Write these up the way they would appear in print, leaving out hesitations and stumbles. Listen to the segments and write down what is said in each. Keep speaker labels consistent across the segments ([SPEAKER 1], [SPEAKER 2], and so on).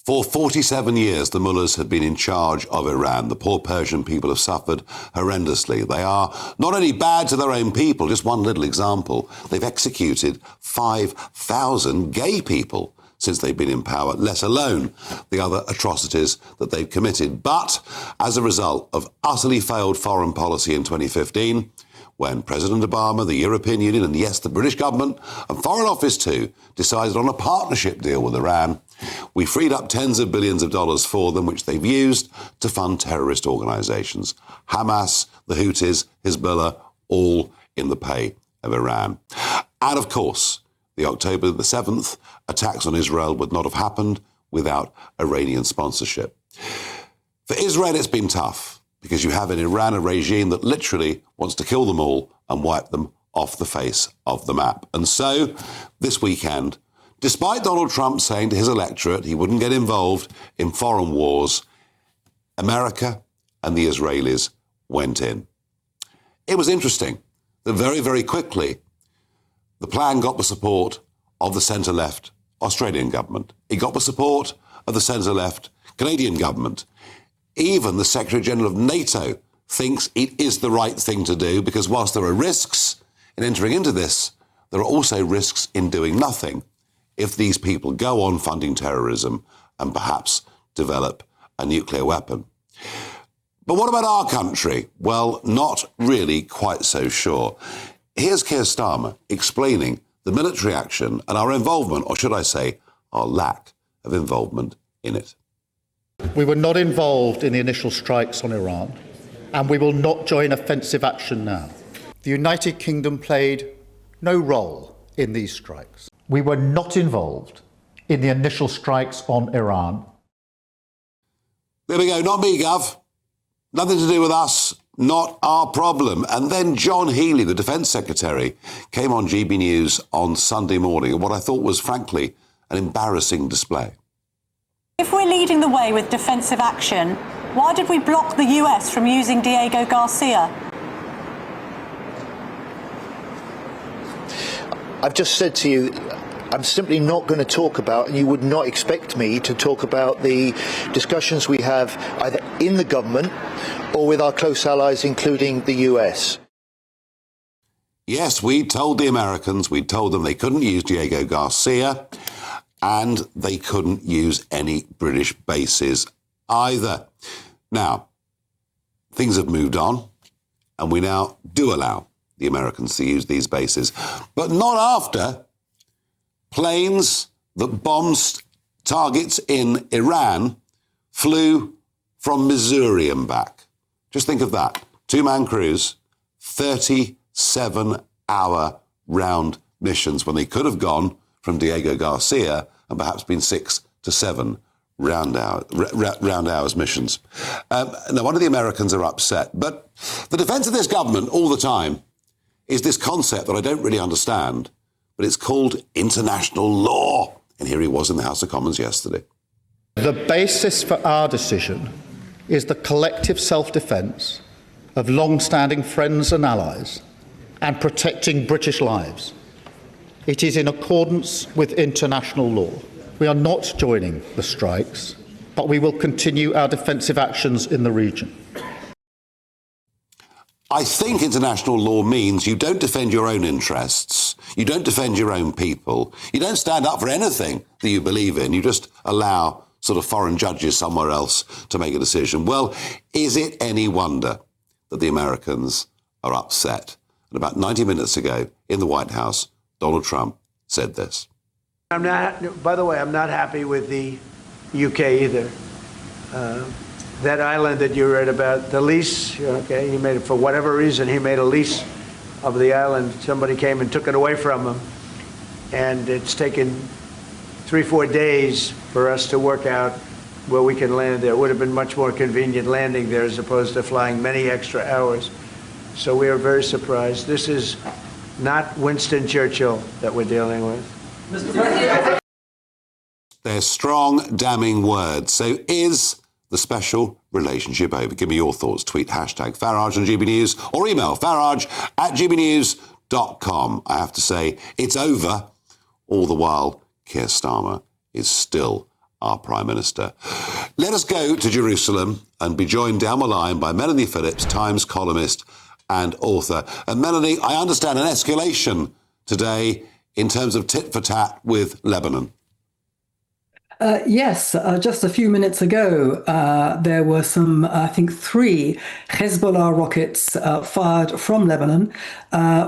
[SPEAKER 1] For 47 years, the mullahs had been in charge of Iran. The poor Persian people have suffered horrendously. They are not only bad to their own people, just one little example, they've executed 5,000 gay people since they've been in power, let alone the other atrocities that they've committed. But as a result of utterly failed foreign policy in 2015, when President Obama, the European Union, and yes, the British government, and Foreign Office too, decided on a partnership deal with Iran, we freed up tens of billions of dollars for them, which they've used to fund terrorist organisations. Hamas, the Houthis, Hezbollah, all in the pay of Iran. And of course, the October the 7th attacks on Israel would not have happened without Iranian sponsorship. For Israel, it's been tough, because you have in Iran a regime that literally wants to kill them all and wipe them off the face of the map. And so, this weekend, despite Donald Trump saying to his electorate he wouldn't get involved in foreign wars, America and the Israelis went in. It was interesting that very, very quickly, the plan got the support of the centre-left Australian government. It got the support of the centre-left Canadian government. Even the Secretary-General of NATO thinks it is the right thing to do, because whilst there are risks in entering into this, there are also risks in doing nothing if these people go on funding terrorism and perhaps develop a nuclear weapon. But what about our country? Well, not really quite so sure. Here's Keir Starmer explaining the military action and our involvement, or should I say, our lack of involvement in it.
[SPEAKER 2] We were not involved in the initial strikes on Iran, and we will not join offensive action now. The United Kingdom played no role in these strikes. We were not involved in the initial strikes on Iran.
[SPEAKER 1] There we go, not me, Gov. Nothing to do with us, not our problem. And then John Healey, the Defence Secretary, came on GB News on Sunday morning in what I thought was, frankly, an embarrassing display.
[SPEAKER 3] If we're leading the way with defensive action, why did we block the US from using Diego Garcia?
[SPEAKER 4] I've just said to you, I'm simply not going to talk about, and you would not expect me to talk about, the discussions we have either in the government or with our close allies, including the US.
[SPEAKER 1] Yes, we told the Americans, we told them they couldn't use Diego Garcia, and they couldn't use any British bases either. Now, things have moved on, and we now do allow the Americans to use these bases, but not after planes that bombed targets in Iran flew from Missouri and back. Just think of that. Two-man crews, 37-hour round missions when they could have gone from Diego Garcia and perhaps been 6 to 7 round hours missions. Now, one of the Americans are upset, but the defence of this government all the time is this concept that I don't really understand, but it's called international law. And here he was in the House of Commons yesterday.
[SPEAKER 2] The basis for our decision is the collective self-defence of long-standing friends and allies and protecting British lives. It is in accordance with international law. We are not joining the strikes, but we will continue our defensive actions in the region.
[SPEAKER 1] I think international law means you don't defend your own interests, you don't defend your own people, you don't stand up for anything that you believe in, you just allow sort of foreign judges somewhere else to make a decision. Well, is it any wonder that the Americans are upset? And about 90 minutes ago in the White House, Donald Trump said this.
[SPEAKER 5] By the way, I'm not happy with the UK either. That island that you read about, the lease, okay, he made it for whatever reason, he made a lease of the island. Somebody came and took it away from him. And it's taken 3-4 days for us to work out where we can land there. It would have been much more convenient landing there as opposed to flying many extra hours. So we are very surprised. This is not Winston Churchill that we're dealing with.
[SPEAKER 1] They're strong, damning words. So is the special relationship over? Give me your thoughts. Tweet hashtag Farage on GB News or email farage@gbnews.com. I have to say, it's over. All the while, Keir Starmer is still our Prime Minister. Let us go to Jerusalem and be joined down the line by Melanie Phillips, Times columnist and author. And Melanie, I understand an escalation today in terms of tit for tat with Lebanon.
[SPEAKER 6] Yes, just a few minutes ago, there were some, I think, 3 Hezbollah rockets fired from Lebanon,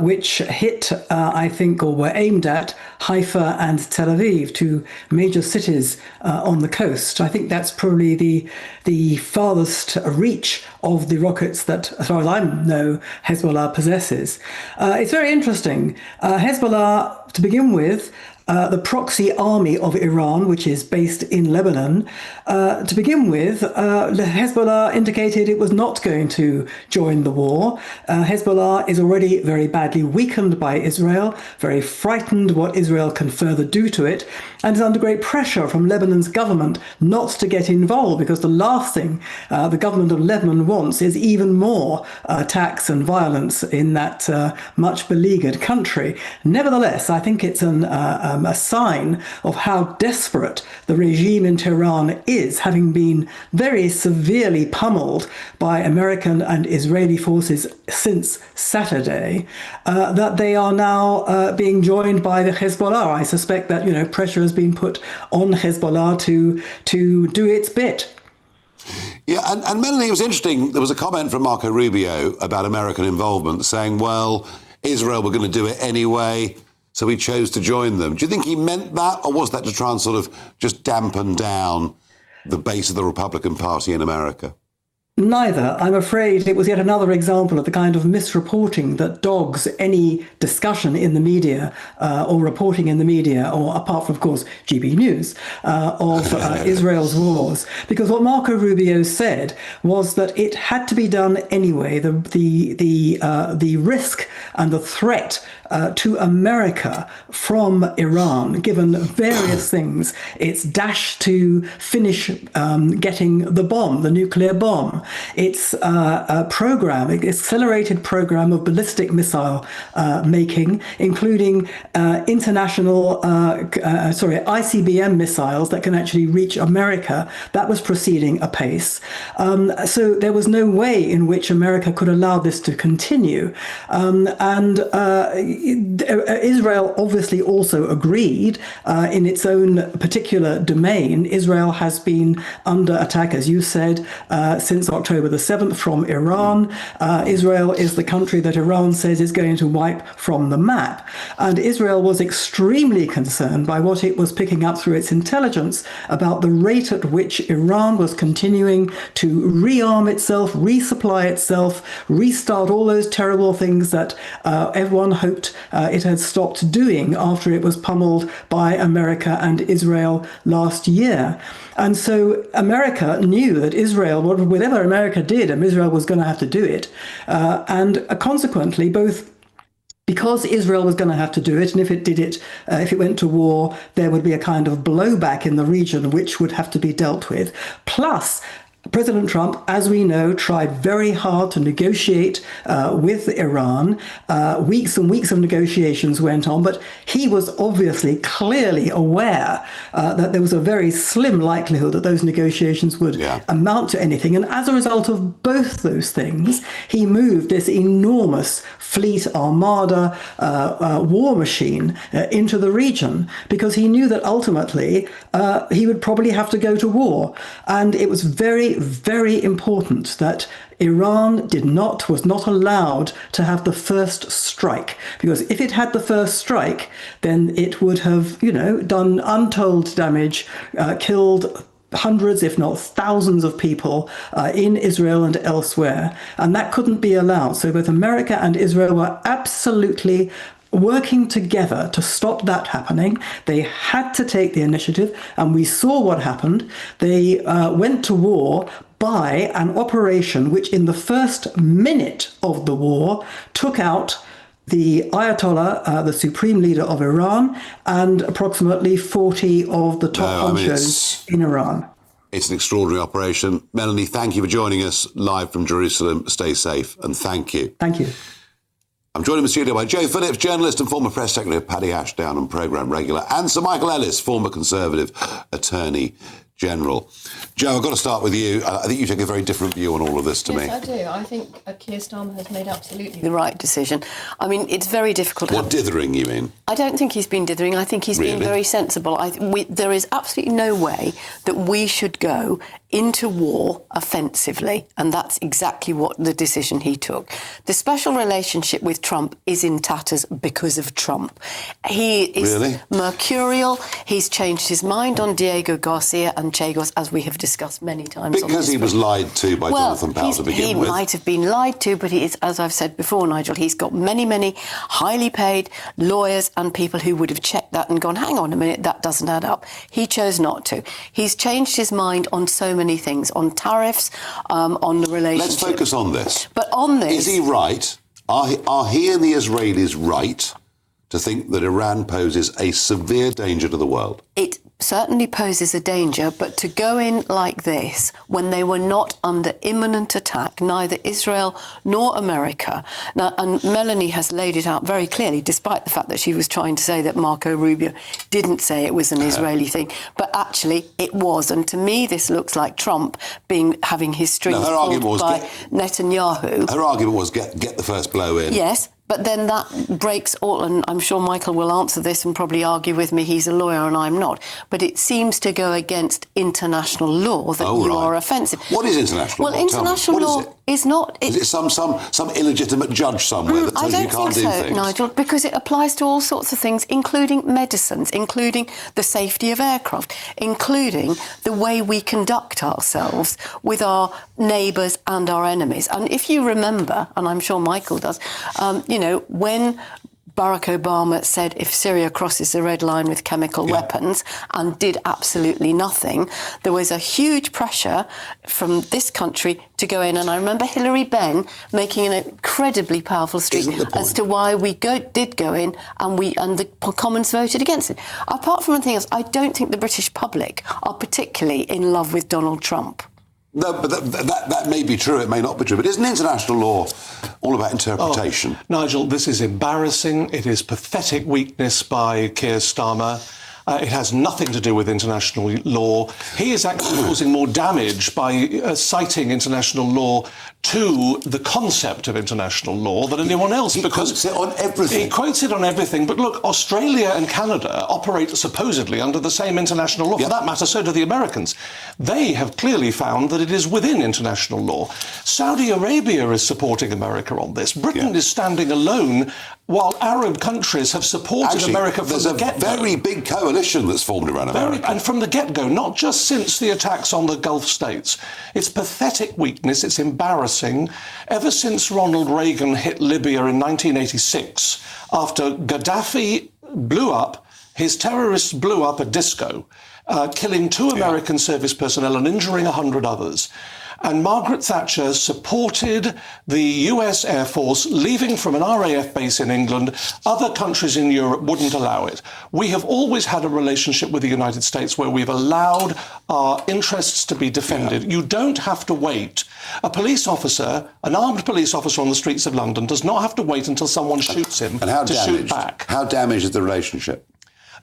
[SPEAKER 6] which hit, I think, or were aimed at Haifa and Tel Aviv, 2 major cities on the coast. I think that's probably the farthest reach of the rockets that, as far as I know, Hezbollah possesses. It's very interesting. Hezbollah, to begin with, the proxy army of Iran, which is based in Lebanon, to begin with, Hezbollah indicated it was not going to join the war. Hezbollah is already very badly weakened by Israel, very frightened what Israel can further do to it, and is under great pressure from Lebanon's government not to get involved, because the last thing the government of Lebanon wants is even more attacks and violence in that much beleaguered country. Nevertheless, I think it's a sign of how desperate the regime in Tehran is, having been very severely pummeled by American and Israeli forces since Saturday, that they are now being joined by the Hezbollah. I suspect that, pressure has been put on Hezbollah to do its bit.
[SPEAKER 1] Yeah, and Melanie, it was interesting. There was a comment from Marco Rubio about American involvement saying, well, Israel were going to do it anyway, so he chose to join them. Do you think he meant that, or was that to try and sort of just dampen down the base of the Republican Party in America?
[SPEAKER 6] Neither. I'm afraid it was yet another example of the kind of misreporting that dogs any discussion in the media or reporting in the media, or apart from, of course, GB News, of Israel's wars. Because what Marco Rubio said was that it had to be done anyway. The risk and the threat to America from Iran, given various things, its dash to finish getting the bomb, the nuclear bomb, its accelerated program of ballistic missile making, including ICBM missiles that can actually reach America, that was proceeding apace. So there was no way in which America could allow this to continue. Israel obviously also agreed in its own particular domain. Israel has been under attack, as you said, since October the 7th from Iran. Israel is the country that Iran says is going to wipe from the map. And Israel was extremely concerned by what it was picking up through its intelligence about the rate at which Iran was continuing to rearm itself, resupply itself, restart all those terrible things that everyone hoped it had stopped doing after it was pummeled by America and Israel last year. And so America knew that Israel, whatever America did, Israel was going to have to do it. And consequently, both because Israel was going to have to do it, and if it did it, if it went to war, there would be a kind of blowback in the region which would have to be dealt with. Plus, President Trump, as we know, tried very hard to negotiate with Iran. Weeks and weeks of negotiations went on, but he was obviously clearly aware that there was a very slim likelihood that those negotiations would amount to anything. And as a result of both those things, he moved this enormous fleet armada war machine into the region, because he knew that ultimately he would probably have to go to war. And it was very, very important that Iran was not allowed to have the first strike, because if it had the first strike, then it would have, done untold damage, killed hundreds, if not thousands of people in Israel and elsewhere. And that couldn't be allowed. So both America and Israel were absolutely working together to stop that happening. They had to take the initiative, and we saw what happened. They went to war by an operation which in the first minute of the war took out the Ayatollah, the supreme leader of Iran, and approximately 40 of the top honchos in Iran.
[SPEAKER 1] It's an extraordinary operation. Melanie, thank you for joining us live from Jerusalem. Stay safe, and thank you.
[SPEAKER 6] Thank you.
[SPEAKER 1] I'm joined in the studio by Joe Phillips, journalist and former press secretary of Paddy Ashdown and programme regular, and Sir Michael Ellis, former Conservative Attorney general. Joe, I've got to start with you. I think you take a very different view on all of this to me.
[SPEAKER 7] Yes, I do. I think Keir Starmer has made absolutely the right decision. I mean, it's very difficult.
[SPEAKER 1] What dithering, you mean?
[SPEAKER 7] I don't think he's been dithering. I think he's been very sensible. There is absolutely no way that we should go into war offensively, and that's exactly what the decision he took. The special relationship with Trump is in tatters because of Trump. He is mercurial. He's changed his mind on Diego Garcia and Chagos, as we have discussed many times.
[SPEAKER 1] Because he was lied to by Jonathan Powell to begin with.
[SPEAKER 7] He might have been lied to, but he is, as I've said before, Nigel, he's got many, many highly paid lawyers and people who would have checked that and gone, hang on a minute, that doesn't add up. He chose not to. He's changed his mind on so many things, on tariffs, on the relationship.
[SPEAKER 1] Let's focus on this.
[SPEAKER 7] But on this...
[SPEAKER 1] Is he right? Are he and the Israelis right to think that Iran poses a severe danger to the world?
[SPEAKER 7] It certainly poses a danger, but to go in like this when they were not under imminent attack, neither Israel nor America. Now, and Melanie has laid it out very clearly, despite the fact that she was trying to say that Marco Rubio didn't say it was an Israeli thing, but actually it was. And to me, this looks like Trump having his strings pulled by Netanyahu.
[SPEAKER 1] Her argument was get the first blow in.
[SPEAKER 7] Yes. But then that breaks all, and I'm sure Michael will answer this and probably argue with me, he's a lawyer and I'm not, but it seems to go against international law that you are offensive.
[SPEAKER 1] What is international law?
[SPEAKER 7] Well, international law is not...
[SPEAKER 1] Is it some illegitimate judge somewhere that says you can't do things?
[SPEAKER 7] I don't think so, Nigel, because it applies to all sorts of things, including medicines, including the safety of aircraft, including the way we conduct ourselves with our neighbours and our enemies. And if you remember, and I'm sure Michael does, when Barack Obama said if Syria crosses the red line with chemical weapons and did absolutely nothing, there was a huge pressure from this country to go in. And I remember Hilary Benn making an incredibly powerful speech as to why we did go in and the Commons voted against it. Apart from anything else, I don't think the British public are particularly in love with Donald Trump.
[SPEAKER 1] No, but that may be true, it may not be true. But isn't international law all about interpretation?
[SPEAKER 8] Nigel, this is embarrassing. It is pathetic weakness by Keir Starmer. It has nothing to do with international law. He is actually causing more damage by citing international law to the concept of international law than anyone else.
[SPEAKER 1] He quotes it on everything.
[SPEAKER 8] He quotes it on everything. But look, Australia and Canada operate supposedly under the same international law. For that matter, so do the Americans. They have clearly found that it is within international law. Saudi Arabia is supporting America on this. Britain is standing alone while Arab countries have supported America from the get-go.
[SPEAKER 1] There's a very big coalition that's formed around America.
[SPEAKER 8] And from the get-go, not just since the attacks on the Gulf states. It's pathetic weakness, it's embarrassing. Ever since Ronald Reagan hit Libya in 1986, after Gaddafi blew up, his terrorists blew up a disco, killing 2 American service personnel and injuring 100 others. And Margaret Thatcher supported the US Air Force leaving from an RAF base in England. Other countries in Europe wouldn't allow it. We have always had a relationship with the United States where we've allowed our interests to be defended. You don't have to wait. A police officer, an armed police officer on the streets of London, does not have to wait until someone shoots him to shoot back.
[SPEAKER 1] How damaged is the relationship?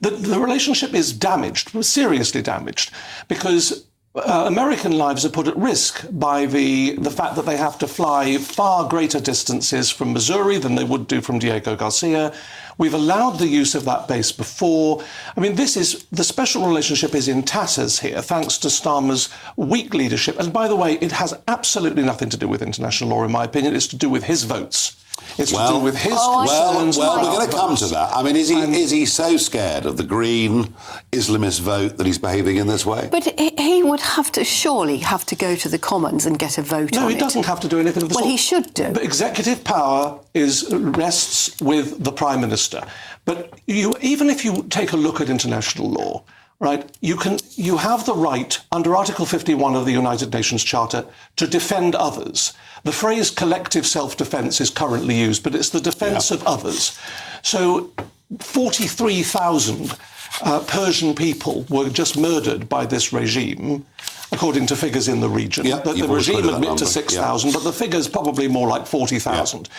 [SPEAKER 8] The relationship is damaged, seriously damaged, because American lives are put at risk by the fact that they have to fly far greater distances from Missouri than they would do from Diego Garcia. We've allowed the use of that base before. I mean, the special relationship is in tatters here, thanks to Starmer's weak leadership. And by the way, it has absolutely nothing to do with international law, in my opinion. It's to do with his votes. It's to do with his concerns.
[SPEAKER 1] Well, we're going to come to that. I mean, is he so scared of the Green Islamist vote that he's behaving in this way?
[SPEAKER 7] But he would surely have to go to the Commons and get a vote on it.
[SPEAKER 8] No, he doesn't have to do anything of the sort.
[SPEAKER 7] Well, he should do.
[SPEAKER 8] But executive power rests with the Prime Minister. But even if you take a look at international law, right, you have the right, under Article 51 of the United Nations Charter, to defend others. The phrase collective self-defence is currently used, but it's the defence of others. So 43,000 Persian people were just murdered by this regime, according to figures in the region. The regime admit to 6,000, but the figure's probably more like 40,000.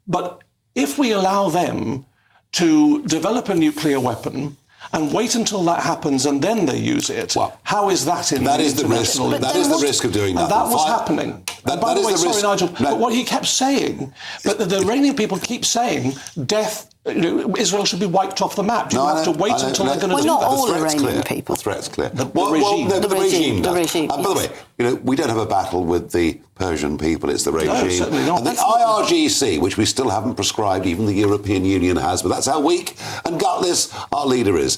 [SPEAKER 8] But if we allow them to develop a nuclear weapon and wait until that happens and then they use it.
[SPEAKER 1] Well,
[SPEAKER 8] how is that in
[SPEAKER 1] that
[SPEAKER 8] the
[SPEAKER 1] is the risk.
[SPEAKER 8] international?
[SPEAKER 1] That is the risk of doing
[SPEAKER 8] and
[SPEAKER 1] nothing.
[SPEAKER 8] that was happening.
[SPEAKER 1] That
[SPEAKER 8] by the
[SPEAKER 1] is
[SPEAKER 8] way,
[SPEAKER 1] the
[SPEAKER 8] sorry,
[SPEAKER 1] risk.
[SPEAKER 8] Nigel,
[SPEAKER 1] No.
[SPEAKER 8] but what he kept saying, but the Iranian people keep saying, death. Israel should be wiped off the map. You have to wait until they're going to do
[SPEAKER 7] not
[SPEAKER 8] that.
[SPEAKER 7] all
[SPEAKER 1] The threat's
[SPEAKER 7] Iranian
[SPEAKER 1] clear.
[SPEAKER 7] people.
[SPEAKER 1] The threat's clear.
[SPEAKER 8] The
[SPEAKER 7] regime.
[SPEAKER 1] does.
[SPEAKER 7] The regime,
[SPEAKER 1] By the way, we don't have a battle with the Persian people. It's the regime.
[SPEAKER 8] certainly not.
[SPEAKER 1] And the IRGC, which we still haven't prescribed, even the European Union has, but that's how weak and gutless our leader is.